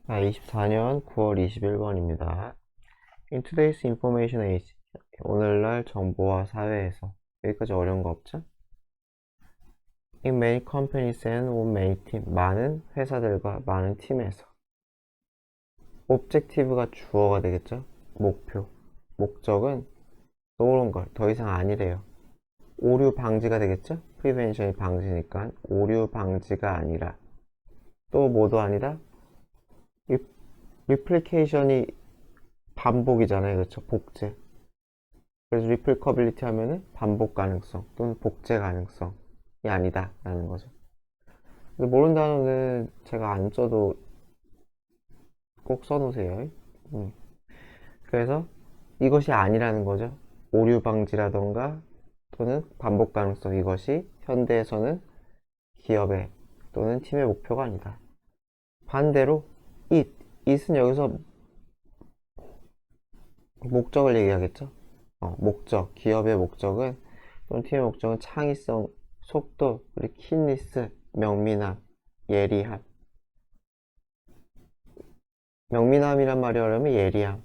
24년 9월 21번입니다. In today's information age. 오늘날 정보화 사회에서. 여기까지 어려운 거 없죠? In many companies and on many team. 많은 회사들과 많은 팀에서. objective가 주어가 되겠죠? 목표. 목적은 no longer, 더 이상 아니래요. 오류 방지가 되겠죠? prevention이 방지니까 오류 방지가 아니라 또 뭐도 아니다? 리플리케이션이 반복이잖아요. 그렇죠? 복제. 그래서 replicability 하면은 반복 가능성 또는 복제 가능성이 아니다 라는 거죠. 근데 모르는 단어는 제가 안 써도 꼭 써놓으세요. 그래서 이것이 아니라는 거죠. 오류 방지라던가 또는 반복 가능성, 이것이 현대에서는 기업의 또는 팀의 목표가 아니다. 반대로 it은 여기서 목적을 얘기하겠죠. 목적, 기업의 목적은 또는 팀의 목적은 창의성, 속도, 그리고 킨리스, 명민함, 예리함. 명민함이란 말이 어려우면 예리함,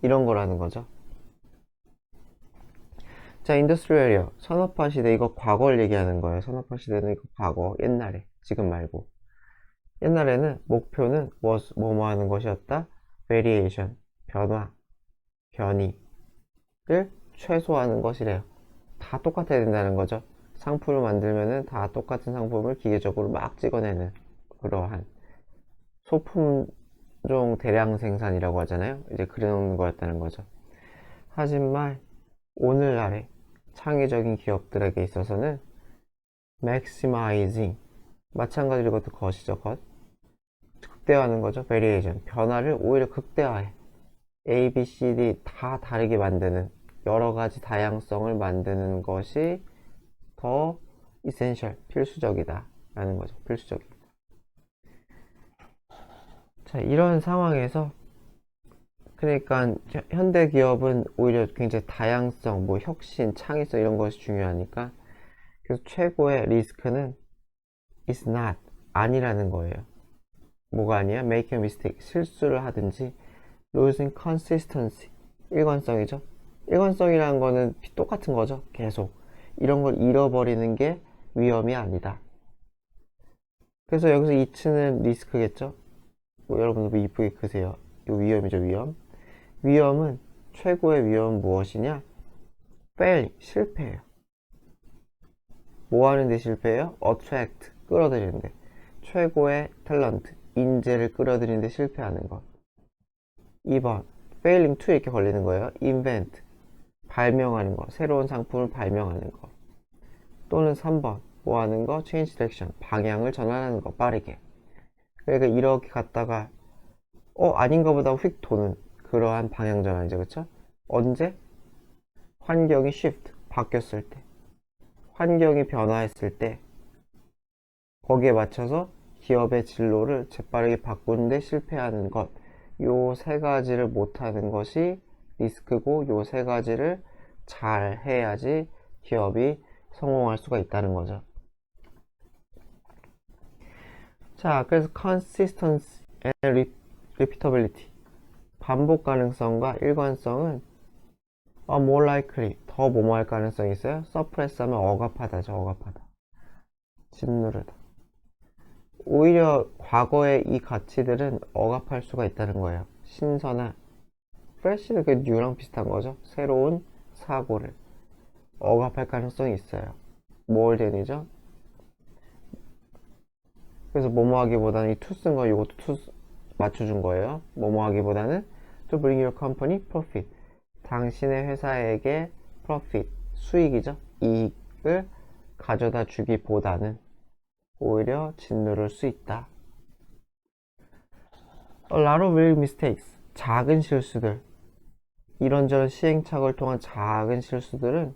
이런 거라는 거죠. 자, 인더스트리얼 에리어, 산업화 시대. 이거 과거를 얘기하는 거예요. 산업화 시대는 이거 과거, 옛날에, 지금 말고. 옛날에는 목표는 뭐뭐 하는 것이었다. variation, 변화, 변이를 최소화하는 것이래요. 다 똑같아야 된다는 거죠. 상품을 만들면은 다 똑같은 상품을 기계적으로 막 찍어내는 그러한 소품종 대량 생산이라고 하잖아요. 이제 그려놓는 거였다는 거죠. 하지만 오늘날의 창의적인 기업들에게 있어서는 maximizing, 마찬가지로 이것도 것이죠. 것, 극대화하는 거죠. variation, 변화를 오히려 극대화해. A, B, C, D 다 다르게 만드는, 여러 가지 다양성을 만드는 것이 더 essential, 필수적이다 라는 거죠. 필수적이다. 자, 이런 상황에서 그러니까 현대 기업은 오히려 굉장히 다양성, 뭐 혁신, 창의성 이런 것이 중요하니까, 그래서 최고의 리스크는 is not, 아니라는 거예요. 뭐가 아니야? make a mistake, 실수를 하든지, losing consistency, 일관성이죠. 일관성이라는 거는 똑같은 거죠. 계속 이런 걸 잃어버리는 게 위험이 아니다. 그래서 여기서 이츠는 리스크겠죠. 뭐 여러분들 뭐 이쁘게 그세요. 이거 위험이죠. 위험은, 최고의 위험은 무엇이냐? fail, 실패예요. 뭐 하는데 실패해요? attract, 끌어들이는데. 최고의 탤런트, 인재를 끌어들이는데 실패하는 것. 2번 failing to 이렇게 걸리는 거예요. invent, 발명하는 거, 새로운 상품을 발명하는 거. 또는 3번 뭐 하는 거? change direction, 방향을 전환하는 거, 빠르게. 그러니까 이렇게 갔다가 아닌가 보다 휙 도는 그러한 방향 전환이죠. 그쵸? 언제? 환경이 shift, 바뀌었을 때, 환경이 변화했을 때, 거기에 맞춰서 기업의 진로를 재빠르게 바꾸는데 실패하는 것. 요 세 가지를 못하는 것이 리스크고, 요 세 가지를 잘 해야지 기업이 성공할 수가 있다는 거죠. 자, 그래서 consistency and repeatability, 반복 가능성과 일관성은 more likely, 더 뭐뭐할 가능성이 있어요. suppress 하면 억압하다죠. 억압하다, 짓누르다. 오히려 과거의 이 가치들은 억압할 수가 있다는 거예요. 신선한, 프레시는 그 뉴랑 비슷한 거죠. 새로운 사고를 억압할 가능성이 있어요. more than이죠. 그래서 뭐뭐 하기보다는 이 to 쓴 거, 이것도 to 맞춰준 거예요. 뭐뭐 하기보다는 to bring your company profit, 당신의 회사에게 profit, 수익이죠. 이익을 가져다 주기보다는 오히려 짓누를 수 있다. A lot of real mistakes, 작은 실수들, 이런저런 시행착오를 통한 작은 실수들은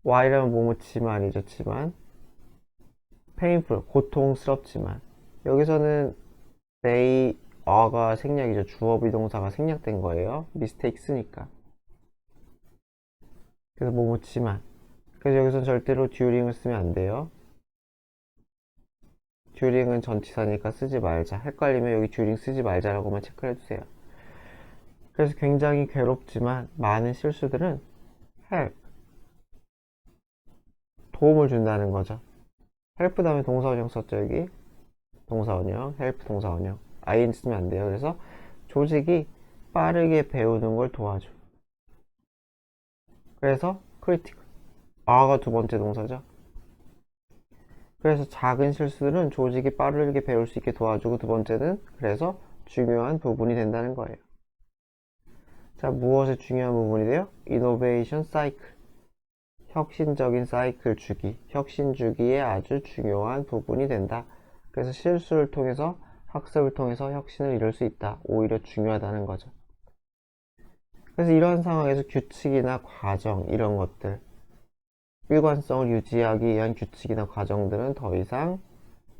Y라면 뭐뭐지만이죠. 지만, painful, 고통스럽지만, 여기서는 they are가 생략이죠. 주어 비동사가 생략된 거예요. mistake 쓰니까. 그래서 뭐뭐지만, 그래서 여기서는 절대로 during을 쓰면 안 돼요. during은 전치사니까 쓰지 말자. 헷갈리면 여기 during 쓰지 말자라고만 체크를 해주세요. 그래서 굉장히 괴롭지만 많은 실수들은 help, 도움을 준다는 거죠. help 다음에 동사원형 썼죠. 여기 동사원형, help 동사원형. ing 쓰면 안 돼요. 그래서 조직이 빠르게 배우는 걸 도와줘. 그래서 critical, a가 두 번째 동사죠. 그래서 작은 실수들은 조직이 빠르게 배울 수 있게 도와주고, 두 번째는 그래서 중요한 부분이 된다는 거예요. 자, 무엇이 중요한 부분이 돼요? Innovation Cycle, 혁신적인 사이클 주기, 혁신 주기의 아주 중요한 부분이 된다. 그래서 실수를 통해서, 학습을 통해서 혁신을 이룰 수 있다. 오히려 중요하다는 거죠. 그래서 이러한 상황에서 규칙이나 과정, 이런 것들, 일관성을 유지하기 위한 규칙이나 과정들은 더 이상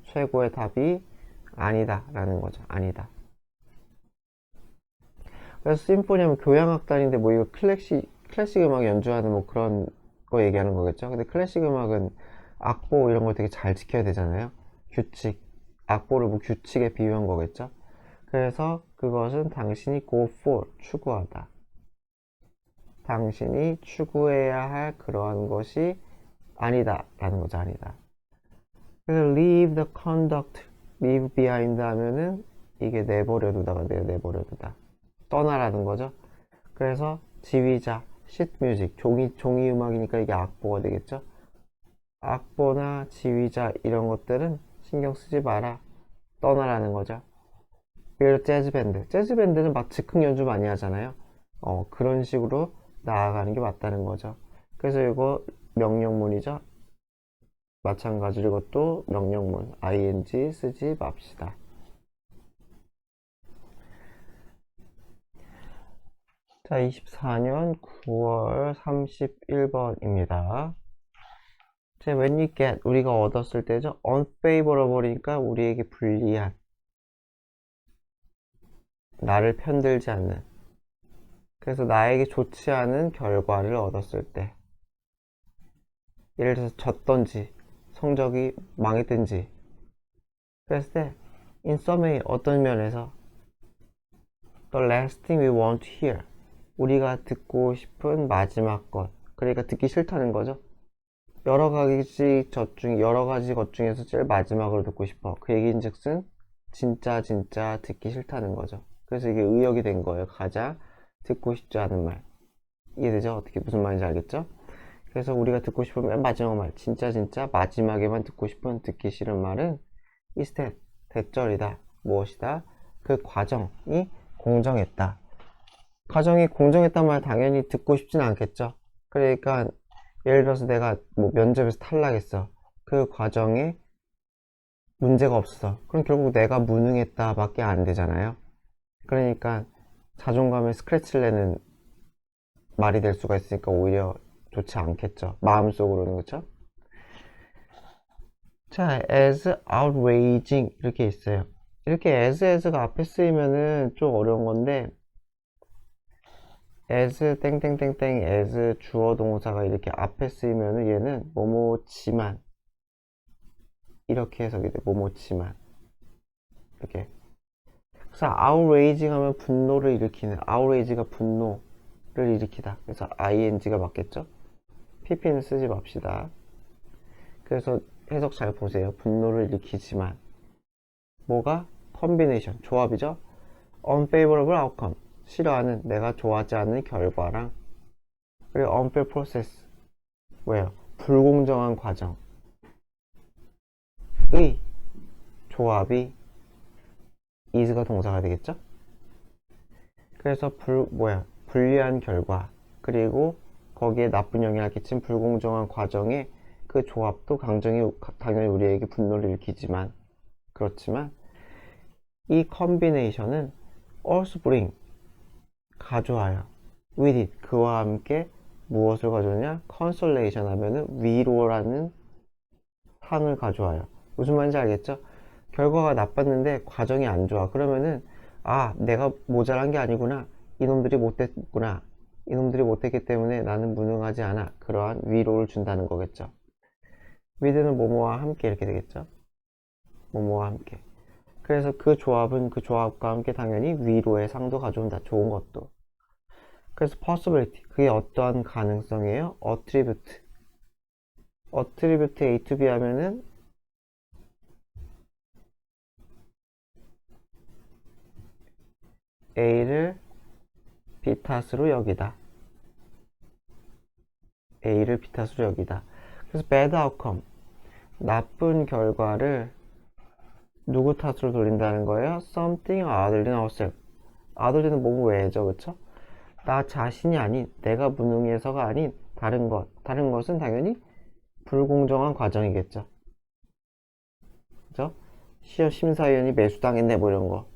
최고의 답이 아니다 라는 거죠. 아니다. 그래서 심포니하면 교향악단인데 뭐 이거 클래식 음악 연주하는 뭐 그런 거 얘기하는 거겠죠. 근데 클래식 음악은 악보 이런 걸 되게 잘 지켜야 되잖아요. 규칙, 악보를 뭐 규칙에 비유한 거겠죠. 그래서 그것은 당신이 go for, 추구하다. 당신이 추구해야 할 그러한 것이 아니다 라는 거죠. 아니다. 그래서 leave the conduct, leave behind 하면은 이게 내버려두다가 돼요. 내버려두다. 떠나라는 거죠. 그래서 지휘자, sheet music, 종이 음악이니까 이게 악보가 되겠죠. 악보나 지휘자 이런 것들은 신경 쓰지 마라. 떠나라는 거죠. 예를 들어 재즈밴드. 재즈밴드는 막 즉흥 연주 많이 하잖아요. 그런 식으로 나아가는 게 맞다는 거죠. 그래서 이거 명령문이죠. 마찬가지로 이것도 명령문. ing 쓰지 맙시다. 자, 24년 9월 31번입니다. 자, when you get, 우리가 얻었을 때죠. unfavorable이니까 우리에게 불리한, 나를 편들지 않는, 그래서 나에게 좋지 않은 결과를 얻었을 때, 예를 들어서 졌던지 성적이 망했든지 그랬을 때 in some way, 어떤 면에서 the last thing we want to hear, 우리가 듣고 싶은 마지막 것, 그러니까 듣기 싫다는 거죠. 여러 가지 것 중에서 제일 마지막으로 듣고 싶어. 그 얘기인즉슨 진짜 듣기 싫다는 거죠. 그래서 이게 의역이 된 거예요. 가장 듣고 싶지 않은 말. 이해되죠? 어떻게 무슨 말인지 알겠죠? 그래서 우리가 듣고 싶은 맨 마지막 말, 진짜 마지막에만 듣고 싶은 듣기 싫은 말은 instead, 대절이다. 무엇이다? 그 과정이 공정했다. 과정이 공정했단 말 당연히 듣고 싶진 않겠죠. 그러니까 예를 들어서 내가 뭐 면접에서 탈락했어. 그 과정에 문제가 없어. 그럼 결국 내가 무능했다 밖에 안 되잖아요. 그러니까 자존감에 스크래치를 내는 말이 될 수가 있으니까 오히려 좋지 않겠죠. 마음속으로는. 그쵸? 자, as outraging 이렇게 있어요. 이렇게 as가 앞에 쓰이면은 좀 어려운 건데, as 땡땡땡땡 as 주어 동사가 이렇게 앞에 쓰이면은 얘는 뭐뭐지만 이렇게 해석이 돼. 뭐뭐지만 이렇게. 그래서 outraging 하면 분노를 일으키는, outrage가 분노를 일으키다. 그래서 ing가 맞겠죠? pp는 쓰지 맙시다. 그래서 해석 잘 보세요. 분노를 일으키지만 뭐가? combination, 조합이죠? unfavorable outcome, 싫어하는, 내가 좋아하지 않는 결과랑, 그리고 unfair process, 왜요? 불공정한 과정의 조합이 is가 동사가 되겠죠? 그래서 불리한 결과, 그리고 거기에 나쁜 영향을 끼친 불공정한 과정의 그 조합도 당연히 우리에게 분노를 일으키지만, 그렇지만 이 컨비네이션은 also bring, 가져와요. with it, 그와 함께 무엇을 가져오냐? consolation 하면은 위로라는 상을 가져와요. 무슨 말인지 알겠죠? 결과가 나빴는데 과정이 안 좋아. 그러면은 내가 모자란 게 아니구나. 이놈들이 못됐구나. 이놈들이 못했기 때문에 나는 무능하지 않아. 그러한 위로를 준다는 거겠죠. with는 뭐뭐와 함께 이렇게 되겠죠. 뭐뭐와 함께. 그래서 그 조합은 그 조합과 함께 당연히 위로의 상도 가져온다. 좋은 것도. 그래서 possibility. 그게 어떠한 가능성이에요? attribute. attribute A to B 하면은 A를 B 탓으로 여기다. A를 B 탓으로 여기다. 그래서 bad outcome. 나쁜 결과를 누구 탓으로 돌린다는 거예요? something other than ourselves. other than은 뭐뭐 외죠, 그쵸? 나 자신이 아닌, 내가 무능해서가 아닌 다른 것. 다른 것은 당연히 불공정한 과정이겠죠. 그죠? 시험 심사위원이 매수당했네, 뭐 이런 거.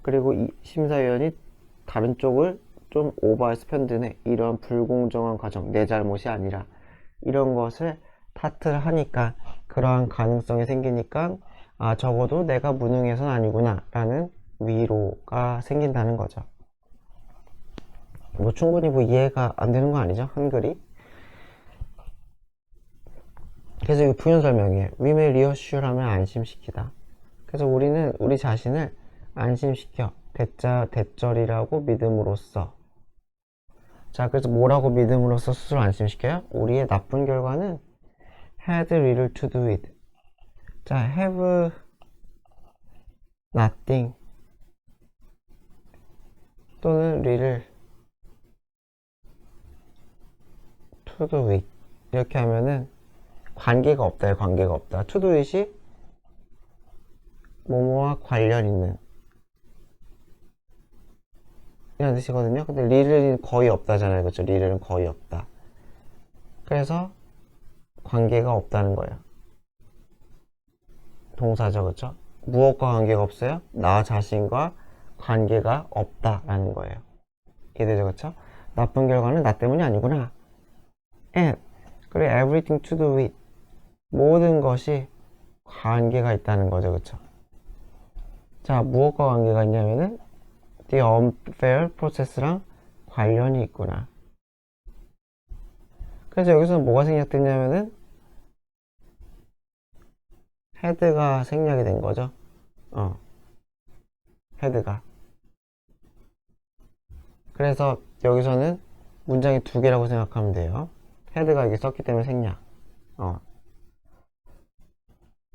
그리고 이 심사위원이 다른 쪽을 좀 오버해서 편드네. 이런 불공정한 과정, 내 잘못이 아니라 이런 것을 탓을 하니까 그러한 가능성이 생기니까 아 적어도 내가 무능해서는 아니구나 라는 위로가 생긴다는 거죠. 뭐 충분히 뭐 이해가 안 되는 거 아니죠? 한글이. 그래서 이거 부연 설명이에요. We may reassure 하면 안심시키다. 그래서 우리는 우리 자신을 안심시켜. 대절이라고 믿음으로써. 자, 그래서 뭐라고 믿음으로써 스스로 안심시켜요? 우리의 나쁜 결과는 had little to do with. 자, have nothing 또는 little to do with. 이렇게 하면은 관계가 없다요. 관계가 없다. to do with이 뭐뭐와 관련 있는 이런 뜻이거든요. 근데 little은 거의 없다잖아요. 그렇죠? little은 거의 없다. 그래서 관계가 없다는 거예요. 동사죠. 그렇죠? 무엇과 관계가 없어요? 나 자신과 관계가 없다라는 거예요. 이해되죠? 그렇죠? 나쁜 결과는 나 때문이 아니구나. and 그리고 everything to do with 모든 것이 관계가 있다는 거죠. 그렇죠? 자, 무엇과 관계가 있냐면은 the unfair process랑 관련이 있구나. 그래서 여기서는 뭐가 생략됐냐면은 헤드가 생략이 된 거죠. 헤드가. 그래서 여기서는 문장이 두 개라고 생각하면 돼요. 헤드가 이게 썼기 때문에 생략.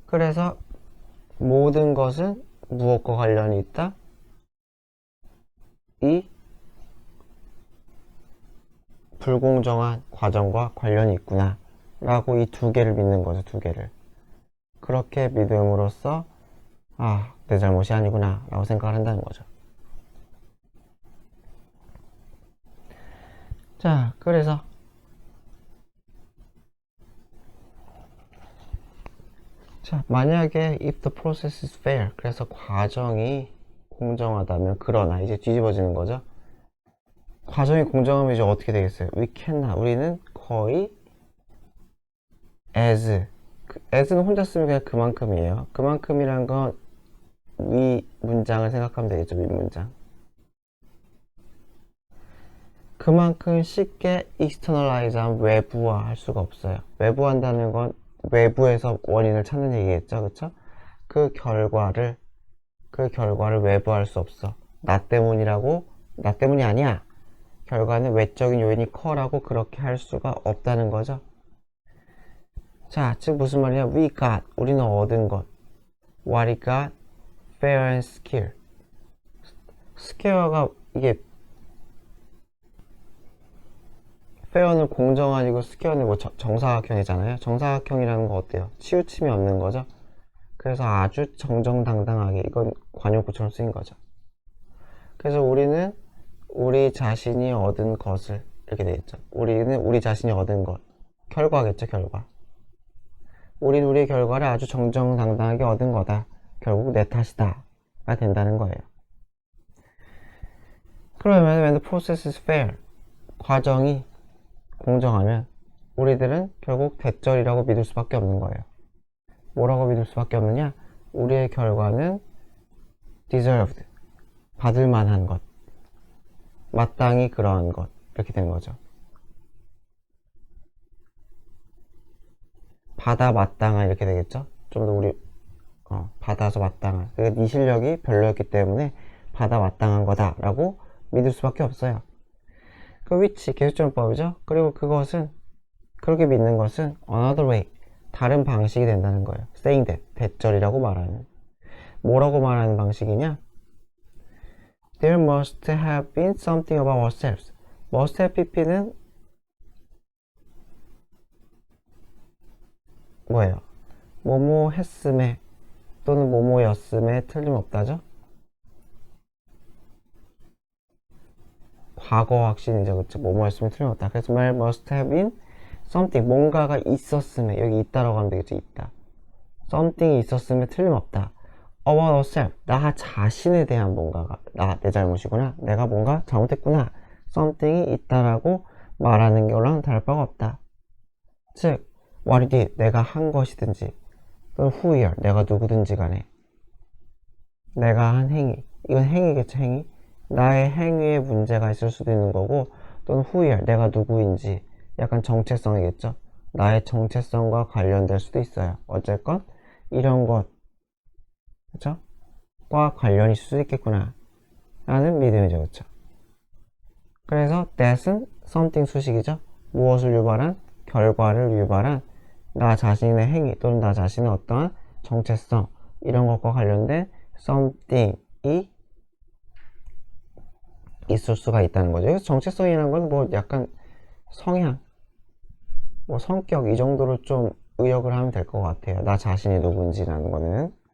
그래서 모든 것은 무엇과 관련이 있다? 이 불공정한 과정과 관련이 있구나 라고 이 두 개를 믿는 거죠. 두 개를. 그렇게 믿음으로써 아, 내 잘못이 아니구나 라고 생각을 한다는 거죠. 자, 그래서 자, 만약에 if the process is fair 그래서 과정이 공정하다면 그러나 이제 뒤집어지는 거죠. 과정이 공정하면 이제 어떻게 되겠어요? we cannot 우리는 거의 as는 혼자 쓰면 그냥 그만큼이에요. 그만큼이란 건 위 문장을 생각하면 되겠죠. 위 문장. 그만큼 쉽게 externalize한 외부화할 수가 없어요. 외부한다는 건 외부에서 원인을 찾는 얘기겠죠. 그쵸? 그 결과를 외부할 수 없어. 나 때문이 아니야. 결과는 외적인 요인이 커라고 그렇게 할 수가 없다는 거죠. 자, 즉 무슨 말이냐? We got 우리는 얻은 것. What we got? fair and square. square가 이게 fair는 공정한이고 square는 뭐 정사각형이잖아요. 정사각형이라는 거 어때요? 치우침이 없는 거죠. 그래서 아주 정정당당하게 이건 관용구처럼 쓰인 거죠. 그래서 우리는 우리 자신이 얻은 것을 이렇게 되겠죠. 우리는 우리 자신이 얻은 것 결과겠죠. 결과. 우린 우리의 결과를 아주 정정당당하게 얻은 거다. 결국 내 탓이다 가 된다는 거예요. 그러면 when the process is fair 과정이 공정하면 우리들은 결국 대절이라고 믿을 수밖에 없는 거예요. 뭐라고 믿을 수밖에 없느냐? 우리의 결과는 deserved 받을 만한 것 마땅히 그러한 것 이렇게 된 거죠. 받아 마땅한 이렇게 되겠죠. 좀 더 우리 받아서 마땅한, 그러니까 네 실력이 별로였기 때문에 받아 마땅한 거다라고 믿을 수밖에 없어요. 그 which 계수적용법이죠. 그리고 그것은, 그렇게 믿는 것은 another way, 다른 방식이 된다는 거예요. saying that, 대절이라고 말하는. 뭐라고 말하는 방식이냐? There must have been something about ourselves. must have pp는 뭐예요? 뭐뭐 했음에 또는 뭐뭐였음에 틀림없다죠? 과거 확신이죠. 그쵸? 뭐뭐였으면 틀림없다. 그래서 there must have been something, 뭔가가 있었음에, 여기 있다라고 하면 되겠죠. 있다. something이 있었음에 틀림없다. about yourself, 나 자신에 대한 뭔가가, 내 잘못이구나, 내가 뭔가 잘못했구나, something이 있다라고 말하는 걸로는 다를 바가 없다. 즉 what you did, 내가 한 것이든지, 또는 who you are, 내가 누구든지 간에 내가 한 행위, 이건 행위겠죠. 행위, 나의 행위에 문제가 있을 수도 있는 거고, 또는 who you are, 내가 누구인지, 약간 정체성이겠죠. 나의 정체성과 관련될 수도 있어요. 어쨌건 이런 것, 그쵸? 과 관련이 있을 수도 있겠구나 라는 믿음이죠. 그쵸? 그래서 that은 something 수식이죠. 무엇을 유발한? 결과를 유발한 나 자신의 행위 또는 나 자신의 어떠한 정체성, 이런 것과 관련된 something이 있을 수가 있다는 거죠. 그래서 정체성이라는 건 뭐 약간 성향, 뭐 성격, 이 정도로 좀 의역을 하면 될 것 같아요. 나 자신이 누군지라는 거는.